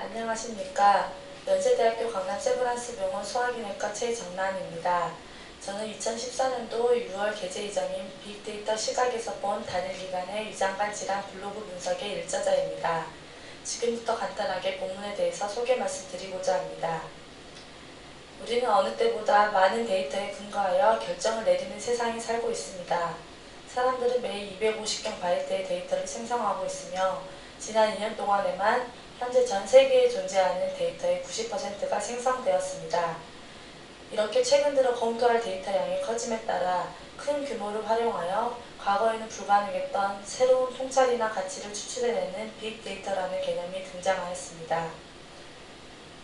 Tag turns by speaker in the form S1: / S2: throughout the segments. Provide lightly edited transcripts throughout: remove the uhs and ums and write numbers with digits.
S1: 안녕하십니까. 연세대학교 강남 세브란스병원 소화기내과 최정란입니다. 저는 2014년도 6월 개최 예정인 빅데이터 시각에서 본 단일기관의 위장관 질환 블로그 분석의 일저자입니다. 지금부터 간단하게 본문에 대해서 소개 말씀드리고자 합니다. 우리는 어느 때보다 많은 데이터에 근거하여 결정을 내리는 세상에 살고 있습니다. 사람들은 매일 250경 바이트의 데이터를 생성하고 있으며 지난 2년 동안에만 현재 전 세계에 존재하는 데이터의 90%가 생성되었습니다. 이렇게 최근 들어 검토할 데이터 양이 커짐에 따라 큰 규모를 활용하여 과거에는 불가능했던 새로운 통찰이나 가치를 추출해내는 빅데이터라는 개념이 등장하였습니다.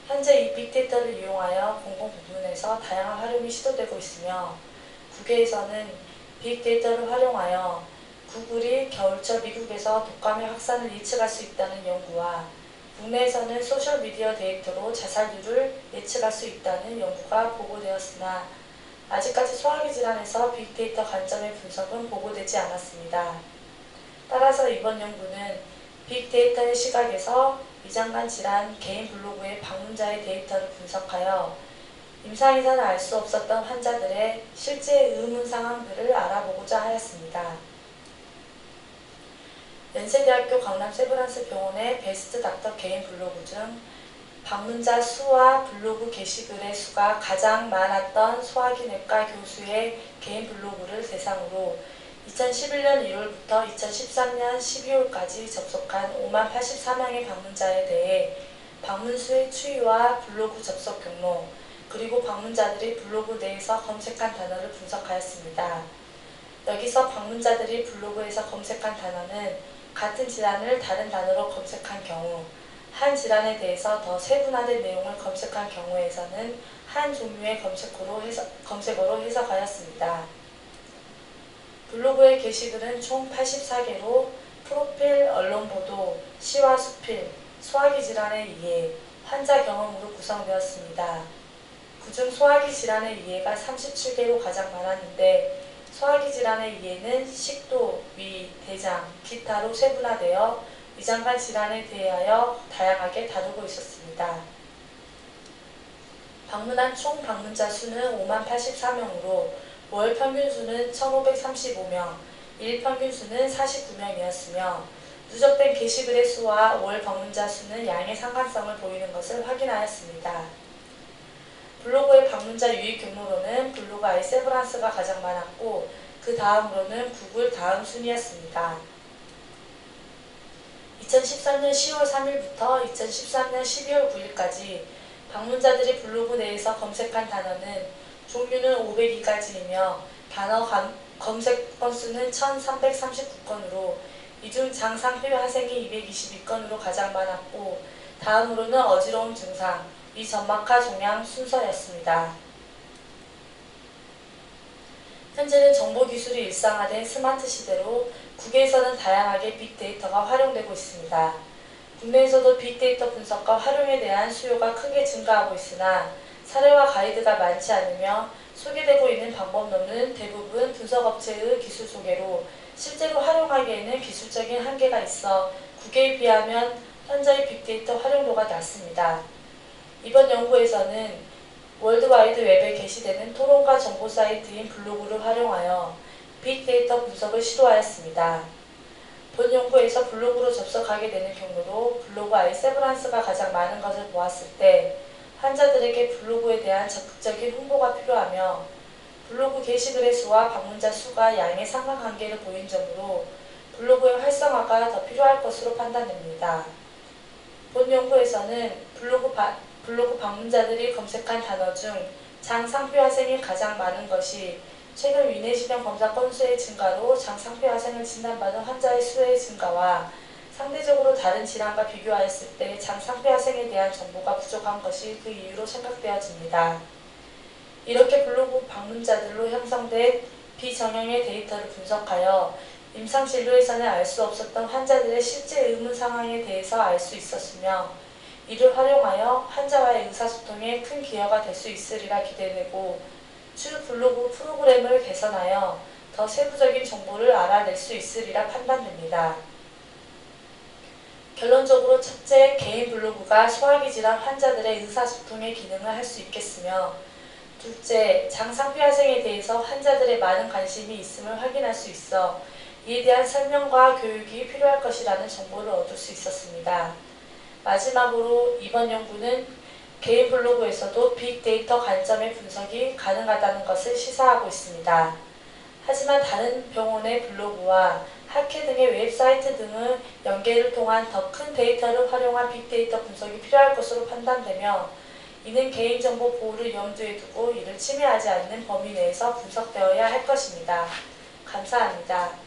S1: 현재 이 빅데이터를 이용하여 공공부문에서 다양한 활용이 시도되고 있으며 국외에서는 빅데이터를 활용하여 구글이 겨울철 미국에서 독감의 확산을 예측할 수 있다는 연구와 국내에서는 소셜미디어 데이터로 자살률을 예측할 수 있다는 연구가 보고되었으나 아직까지 소화기 질환에서 빅데이터 관점의 분석은 보고되지 않았습니다. 따라서 이번 연구는 빅데이터의 시각에서 위장관 질환 개인 블로그의 방문자의 데이터를 분석하여 임상에서는 알 수 없었던 환자들의 실제 의문 상황들을 알아보고자 하였습니다. 연세대학교 강남 세브란스 병원의 베스트 닥터 개인 블로그 중 방문자 수와 블로그 게시글의 수가 가장 많았던 소화기내과 교수의 개인 블로그를 대상으로 2011년 1월부터 2013년 12월까지 접속한 5만 84명의 방문자에 대해 방문수의 추이와 블로그 접속 경로, 그리고 방문자들이 블로그 내에서 검색한 단어를 분석하였습니다. 여기서 방문자들이 블로그에서 검색한 단어는 같은 질환을 다른 단어로 검색한 경우, 한 질환에 대해서 더 세분화된 내용을 검색한 경우에서는 한 종류의 검색어로 해석하였습니다. 블로그의 게시글은 총 84개로 프로필, 언론보도, 시와 수필, 소화기 질환의 이해, 환자 경험으로 구성되었습니다. 그중 소화기 질환의 이해가 37개로 가장 많았는데 소화기 질환의 이해는 식도, 위, 대장, 기타로 세분화되어 위장관 질환에 대하여 다양하게 다루고 있었습니다. 방문한 총 방문자 수는 5만 84명으로 월 평균 수는 1,535명, 일 평균 수는 49명이었으며 누적된 게시글의 수와 월 방문자 수는 양의 상관성을 보이는 것을 확인하였습니다. 블로그의 방문자 유입 경로로는 블로그 아이세브란스가 가장 많았고 그 다음으로는 구글 다음 순이었습니다. 2013년 10월 3일부터 2013년 12월 9일까지 방문자들이 블로그 내에서 검색한 단어는 종류는 502가지이며 단어 검색 건수는 1339건으로 이 중 장상표 하생이 222건으로 가장 많았고 다음으로는 어지러움 증상, 미점막하 종양 순서였습니다. 현재는 정보기술이 일상화된 스마트 시대로 국외에서는 다양하게 빅데이터가 활용되고 있습니다. 국내에서도 빅데이터 분석과 활용에 대한 수요가 크게 증가하고 있으나 사례와 가이드가 많지 않으며 소개되고 있는 방법론은 대부분 분석업체의 기술 소개로 실제로 활용하기에는 기술적인 한계가 있어 국외에 비하면 현재의 빅데이터 활용도가 낮습니다. 이번 연구에서는 월드와이드 웹에 게시되는 토론과 정보 사이트인 블로그를 활용하여 빅데이터 분석을 시도하였습니다. 본 연구에서 블로그로 접속하게 되는 경로로 블로그 아이세브란스가 가장 많은 것을 보았을 때 환자들에게 블로그에 대한 적극적인 홍보가 필요하며 블로그 게시글의 수와 방문자 수가 양의 상관관계를 보인 점으로 블로그의 활성화가 더 필요할 것으로 판단됩니다. 본 연구에서는 블로그 방문자들이 검색한 단어 중 장상표 하생이 가장 많은 것이 최근 위내시경 검사 건수의 증가로 장상표 하생을 진단받은 환자의 수의 증가와 상대적으로 다른 질환과 비교하였을 때 장상표 하생에 대한 정보가 부족한 것이 그 이유로 생각되어집니다. 이렇게 블로그 방문자들로 형성된 비정형의 데이터를 분석하여 임상진료에서는 알 수 없었던 환자들의 실제 의문 상황에 대해서 알 수 있었으며 이를 활용하여 환자와의 의사소통에 큰 기여가 될 수 있으리라 기대되고 추후 블로그 프로그램을 개선하여 더 세부적인 정보를 알아낼 수 있으리라 판단됩니다. 결론적으로 첫째, 개인 블로그가 소화기 질환 환자들의 의사소통의 기능을 할 수 있겠으며, 둘째, 장상피화생에 대해서 환자들의 많은 관심이 있음을 확인할 수 있어 이에 대한 설명과 교육이 필요할 것이라는 정보를 얻을 수 있었습니다. 마지막으로 이번 연구는 개인 블로그에서도 빅데이터 관점의 분석이 가능하다는 것을 시사하고 있습니다. 하지만 다른 병원의 블로그와 학회 등의 웹사이트 등의 연계를 통한 더 큰 데이터를 활용한 빅데이터 분석이 필요할 것으로 판단되며, 이는 개인정보 보호를 염두에 두고 이를 침해하지 않는 범위 내에서 분석되어야 할 것입니다. 감사합니다.